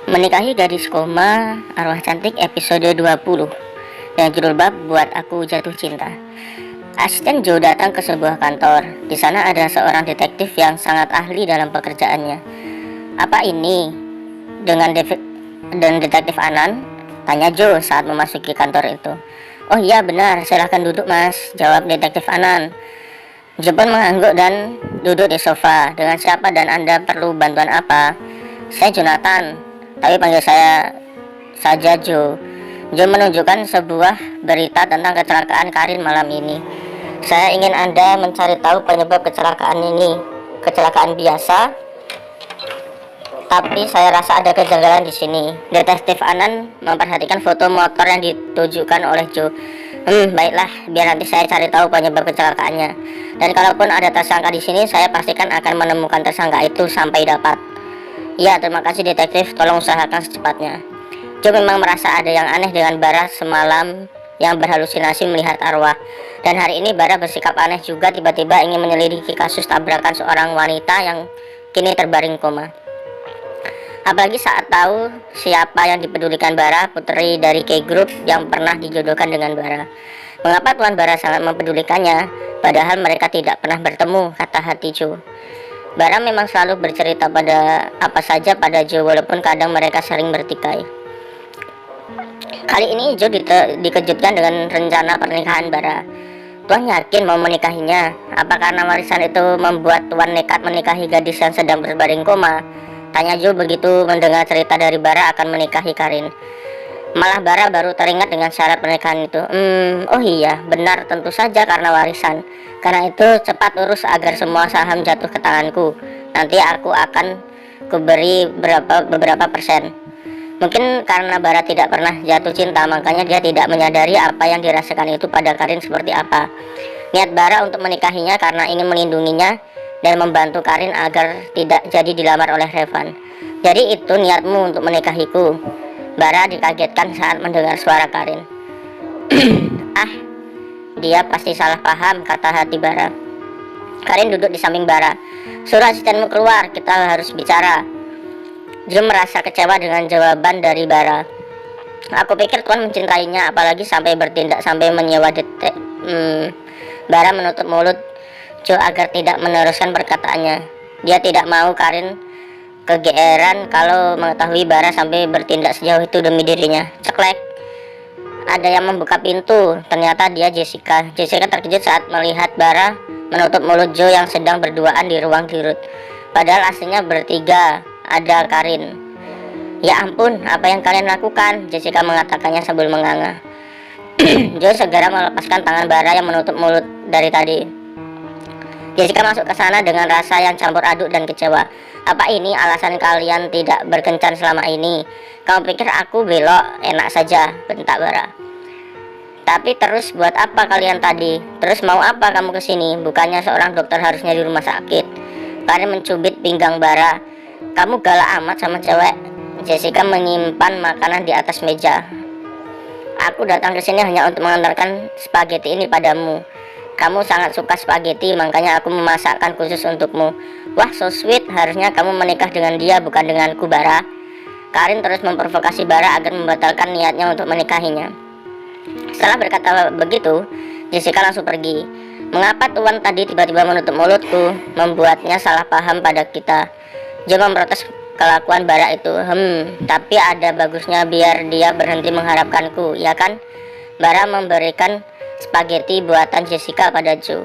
Menikahi gadis koma, arwah cantik episode 20. Dan judul bab buat aku jatuh cinta. Asisten Joe datang ke sebuah kantor. Di sana ada seorang detektif yang sangat ahli dalam pekerjaannya. Apa ini? Dan detektif Anan? Tanya Joe saat memasuki kantor itu. Oh iya benar, silahkan duduk mas, jawab detektif Anan. Joe pun mengangguk dan duduk di sofa. Dengan siapa dan Anda perlu bantuan apa? Saya Jonathan, tapi panggil saya saja Joe. Joe menunjukkan sebuah berita tentang kecelakaan Karin malam ini. Saya ingin Anda mencari tahu penyebab kecelakaan ini. Kecelakaan biasa, tapi saya rasa ada kejanggalan di sini. Detektif Anan memperhatikan foto motor yang ditujukan oleh Joe. Baiklah, biar nanti saya cari tahu penyebab kecelakaannya. Dan kalaupun ada tersangka di sini, saya pastikan akan menemukan tersangka itu sampai dapat. Ya, terima kasih detektif, tolong usahakan secepatnya. Joe memang merasa ada yang aneh dengan Bara semalam yang berhalusinasi melihat arwah. Dan hari ini Bara bersikap aneh juga, tiba-tiba ingin menyelidiki kasus tabrakan seorang wanita yang kini terbaring koma. Apalagi saat tahu siapa yang dipedulikan Bara, putri dari K-Group yang pernah dijodohkan dengan Bara. Mengapa Tuan Bara sangat mempedulikannya, padahal mereka tidak pernah bertemu, kata hati Joe. Bara memang selalu bercerita pada apa saja pada Joe, walaupun kadang mereka sering bertikai. Kali ini Joe dikejutkan dengan rencana pernikahan Bara. Tuan yakin mau menikahinya? Apa karena warisan itu membuat Tuan nekat menikahi gadis yang sedang berbaring koma? Tanya Joe begitu mendengar cerita dari Bara akan menikahi Karin. Malah Bara baru teringat dengan syarat pernikahan itu. Oh iya, benar, tentu saja karena warisan. Karena itu cepat urus agar semua saham jatuh ke tanganku. Nanti aku akan kuberi beberapa persen. Mungkin karena Bara tidak pernah jatuh cinta, makanya dia tidak menyadari apa yang dirasakan itu pada Karin seperti apa. Niat Bara untuk menikahinya karena ingin melindunginya dan membantu Karin agar tidak jadi dilamar oleh Revan. Jadi itu niatmu untuk menikahiku? Bara dikagetkan saat mendengar suara Karin. Dia pasti salah paham, kata hati Bara. Karin duduk di samping Bara. Suruh asistenmu keluar, kita harus bicara. Joe merasa kecewa dengan jawaban dari Bara. Aku pikir Tuan mencintainya, apalagi sampai bertindak sampai menyewa detek. Bara menutup mulut Joe agar tidak meneruskan perkataannya. Dia tidak mau Karin kegeeran kalau mengetahui Bara sampai bertindak sejauh itu demi dirinya. Ceklek. Ada yang membuka pintu. Ternyata dia Jessica. Jessica terkejut saat melihat Bara menutup mulut Joe yang sedang berduaan di ruang dirut. Padahal aslinya bertiga. Ada Karin. Ya ampun, apa yang kalian lakukan? Jessica mengatakannya sambil menganga. Joe segera melepaskan tangan Bara yang menutup mulut dari tadi. Jessica masuk ke sana dengan rasa yang campur aduk dan kecewa. Apa ini alasan kalian tidak berkencan selama ini? Kamu pikir aku belok? Enak saja, bentak Bara. Tapi terus buat apa kalian tadi? Terus mau apa kamu kesini? Bukannya seorang dokter harusnya di rumah sakit? Karin mencubit pinggang Bara. Kamu galak amat sama cewek. Jessica menyimpan makanan di atas meja. Aku datang ke sini hanya untuk mengantarkan spaghetti ini padamu. Kamu sangat suka spaghetti, makanya aku memasakkan khusus untukmu. Wah, so sweet. Harusnya kamu menikah dengan dia, bukan denganku, Bara. Karin terus memprovokasi Bara agar membatalkan niatnya untuk menikahinya. Setelah berkata begitu, Jessica langsung pergi. Mengapa Tuan tadi tiba-tiba menutup mulutku, membuatnya salah paham pada kita? Joe memprotes kelakuan Bara itu. Tapi ada bagusnya biar dia berhenti mengharapkanku, ya kan? Bara memberikan spaghetti buatan Jessica pada Joe.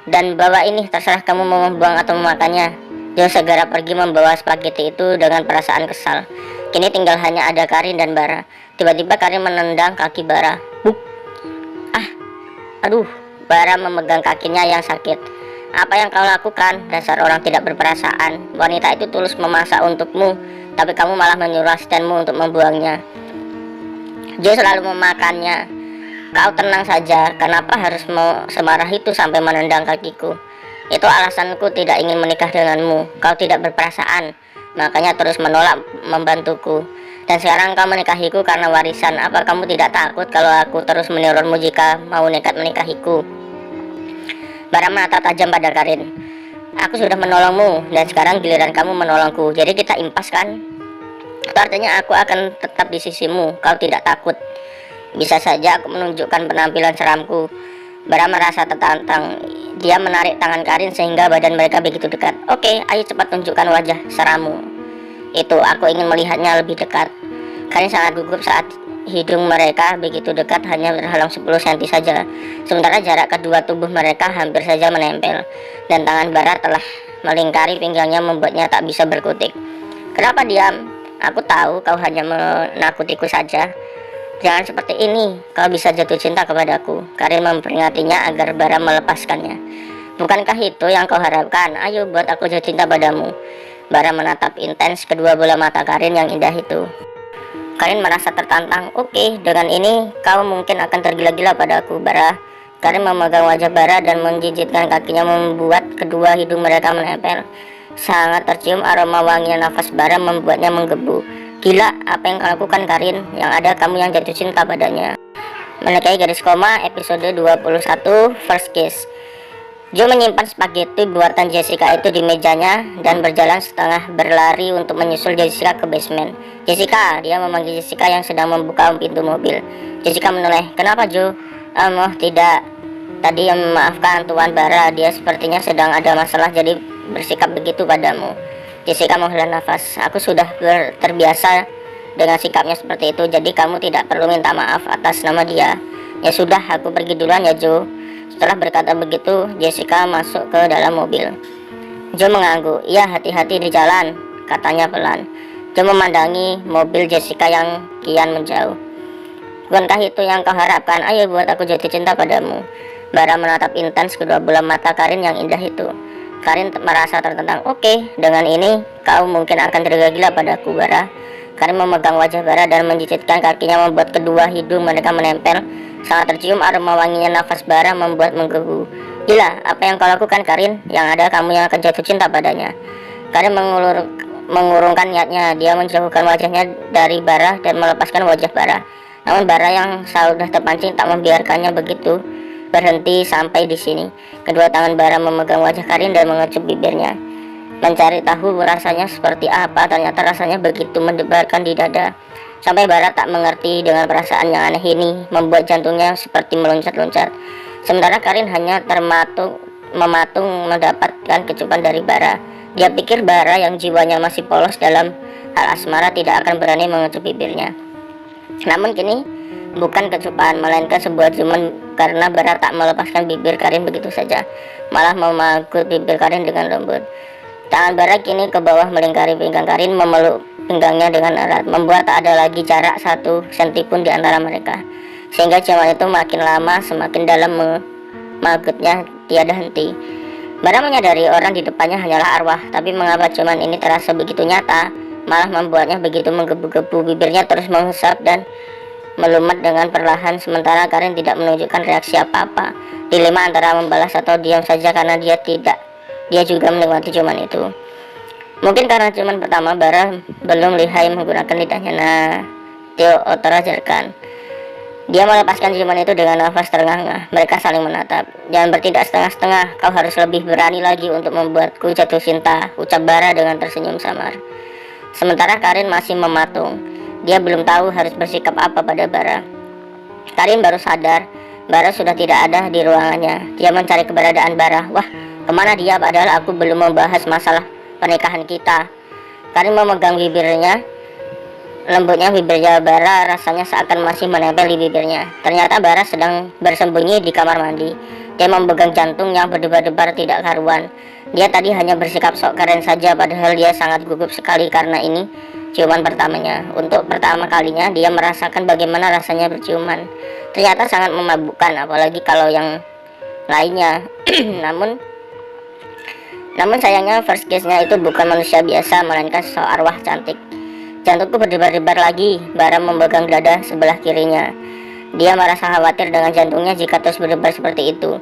Dan bawa ini, terserah kamu mau membuang atau memakannya. Joe segera pergi membawa spaghetti itu dengan perasaan kesal. Kini tinggal hanya ada Karin dan Bara. Tiba-tiba Karin menendang kaki Bara. Buk. Aduh. Bara memegang kakinya yang sakit. Apa yang kau lakukan? Dasar orang tidak berperasaan. Wanita itu tulus memasak untukmu, tapi kamu malah menyuruh asistenmu untuk membuangnya. Joe selalu memakannya. Kau tenang saja, kenapa harus mau semarah itu sampai menendang kakiku? Itu alasanku tidak ingin menikah denganmu. Kau tidak berperasaan, makanya terus menolak membantuku. Dan sekarang kau menikahiku karena warisan. Apa kamu tidak takut kalau aku terus menerormu jika mau nekat menikahiku? Bara menatap tajam pada Karin. Aku sudah menolongmu dan sekarang giliran kamu menolongku. Jadi kita impas kan? Itu artinya aku akan tetap di sisimu, kau tidak takut. Bisa saja aku menunjukkan penampilan seramku. Bara merasa tertantang. Dia menarik tangan Karin sehingga badan mereka begitu dekat. Oke, ayo cepat tunjukkan wajah serammu. Itu, aku ingin melihatnya lebih dekat. Karin sangat gugup saat hidung mereka begitu dekat, hanya terhalang 10 cm saja. Sementara jarak kedua tubuh mereka hampir saja menempel. Dan tangan Bara telah melingkari pinggangnya membuatnya tak bisa berkutik. Kenapa diam? Aku tahu kau hanya menakutiku saja. Jangan seperti ini, kau bisa jatuh cinta kepadaku. Karin memperingatinya agar Bara melepaskannya. Bukankah itu yang kau harapkan? Ayo buat aku jatuh cinta padamu. Bara menatap intens kedua bola mata Karin yang indah itu. Karin merasa tertantang. Oke, dengan ini kau mungkin akan tergila-gila padaku, Bara. Karin memegang wajah Bara dan menjijitkan kakinya membuat kedua hidung mereka menempel. Sangat tercium aroma wanginya nafas Bara membuatnya menggebu. Gila, apa yang kau lakukan Karin? Yang ada kamu yang jatuh cinta padanya. Menikahi garis koma, episode 21, First Kiss. Joe menyimpan spaghetti buatan Jessica itu di mejanya dan berjalan setengah berlari untuk menyusul Jessica ke basement. Jessica, dia memanggil Jessica yang sedang membuka pintu mobil. Jessica menoleh. Kenapa Joe? Tidak. Tadi yang memaafkan Tuan Bara, dia sepertinya sedang ada masalah jadi bersikap begitu padamu. Jessica menghela nafas. Aku sudah terbiasa dengan sikapnya seperti itu, jadi kamu tidak perlu minta maaf atas nama dia. Ya sudah, aku pergi duluan ya Joe. Setelah berkata begitu, Jessica masuk ke dalam mobil. Joe mengangguk. Iya, hati-hati di jalan, katanya pelan. Joe memandangi mobil Jessica yang kian menjauh. Bukankah itu yang kau harapkan? Ayo buat aku jatuh cinta padamu. Bara menatap intens kedua bola mata Karin yang indah itu. Karin merasa tertentang. Oke, dengan ini kau mungkin akan tergila-gila padaku, Bara. Karin memegang wajah Bara dan menjijitkan kakinya membuat kedua hidung mereka menempel. Sangat tercium aroma wanginya nafas Bara membuat menggebu. Gila, apa yang kau lakukan Karin? Yang ada kamu yang akan jatuh cinta padanya. Karin mengurungkan niatnya. Dia menjauhkan wajahnya dari Bara dan melepaskan wajah Bara. Namun Bara yang sudah terpancing tak membiarkannya begitu berhenti sampai di sini. Kedua tangan Bara memegang wajah Karin dan mengecup bibirnya. Mencari tahu rasanya seperti apa. Ternyata rasanya begitu mendebarkan di dada. Sampai Bara tak mengerti dengan perasaan yang aneh ini, membuat jantungnya seperti meloncat-loncat. Sementara Karin hanya mematung mendapatkan kecupan dari Bara. Dia pikir Bara yang jiwanya masih polos dalam hal asmara tidak akan berani mengecup bibirnya. Namun kini bukan kecupan, melainkan sebuah ciuman karena Bara tak melepaskan bibir Karin begitu saja, malah memagut bibir Karin dengan lembut. Tangan Bara kini ke bawah melingkari pinggang Karin, memeluk pinggangnya dengan erat, membuat tak ada lagi jarak 1 senti pun di antara mereka. Sehingga ciuman itu makin lama semakin dalam memagutnya tiada henti. Bara menyadari orang di depannya hanyalah arwah, tapi mengapa ciuman ini terasa begitu nyata, malah membuatnya begitu menggebu-gebu. Bibirnya terus mengusap dan melumat dengan perlahan, sementara Karin tidak menunjukkan reaksi apa-apa. Dilema antara membalas atau diam saja karena dia juga menikmati ciuman itu. Mungkin karena ciuman pertama Bara belum lihai menggunakan lidahnya. Nah, Theo Otter ajarkan. Dia melepaskan ciuman itu dengan nafas terengah-engah. Mereka saling menatap. Jangan bertindak setengah-setengah. Kau harus lebih berani lagi untuk membuatku jatuh cinta, ucap Bara dengan tersenyum samar. Sementara Karin masih mematung. Dia belum tahu harus bersikap apa pada Bara. Karin baru sadar Bara sudah tidak ada di ruangannya. Dia mencari keberadaan Bara. Wah, kemana dia? Padahal aku belum membahas masalah pernikahan kita. Karin memegang bibirnya. Lembutnya bibirnya Bara rasanya seakan masih menempel di bibirnya. Ternyata Bara sedang bersembunyi di kamar mandi. Dia memegang jantung yang berdebar-debar tidak karuan. Dia tadi hanya bersikap sok keren saja, padahal dia sangat gugup sekali karena ini ciuman pertamanya. Untuk pertama kalinya dia merasakan bagaimana rasanya berciuman. Ternyata sangat memabukkan, apalagi kalau yang lainnya. Namun sayangnya first kiss-nya itu bukan manusia biasa, melainkan sosok arwah cantik. Jantungku berdebar-debar lagi. Bara memegang dada sebelah kirinya. Dia merasa khawatir dengan jantungnya jika terus berdebar seperti itu.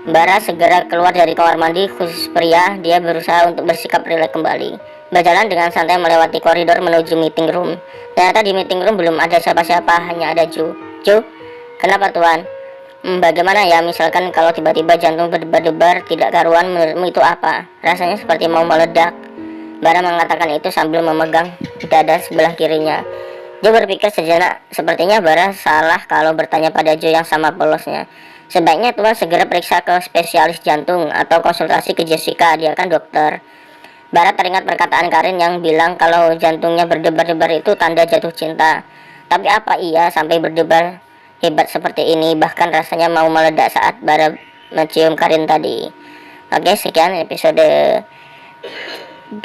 Bara segera keluar dari kamar mandi khusus pria. Dia berusaha untuk bersikap rileks kembali. Berjalan dengan santai melewati koridor menuju meeting room. Ternyata di meeting room belum ada siapa-siapa, hanya ada Joe. Joe, kenapa Tuan? Bagaimana ya, misalkan kalau tiba-tiba jantung berdebar-debar tidak karuan, menurutmu itu apa? Rasanya seperti mau meledak. Bara mengatakan itu sambil memegang dada sebelah kirinya. Joe berpikir sejenak, sepertinya Bara salah kalau bertanya pada Joe yang sama polosnya. Sebaiknya Tuan segera periksa ke spesialis jantung atau konsultasi ke Jessica, dia kan dokter. Bara teringat perkataan Karin yang bilang kalau jantungnya berdebar-debar itu tanda jatuh cinta. Tapi apa iya sampai berdebar hebat seperti ini, bahkan rasanya mau meledak saat Bara mencium Karin tadi. Oke, sekian episode 20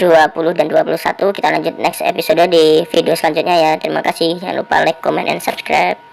dan 21. Kita lanjut next episode di video selanjutnya ya. Terima kasih. Jangan lupa like, comment, and subscribe.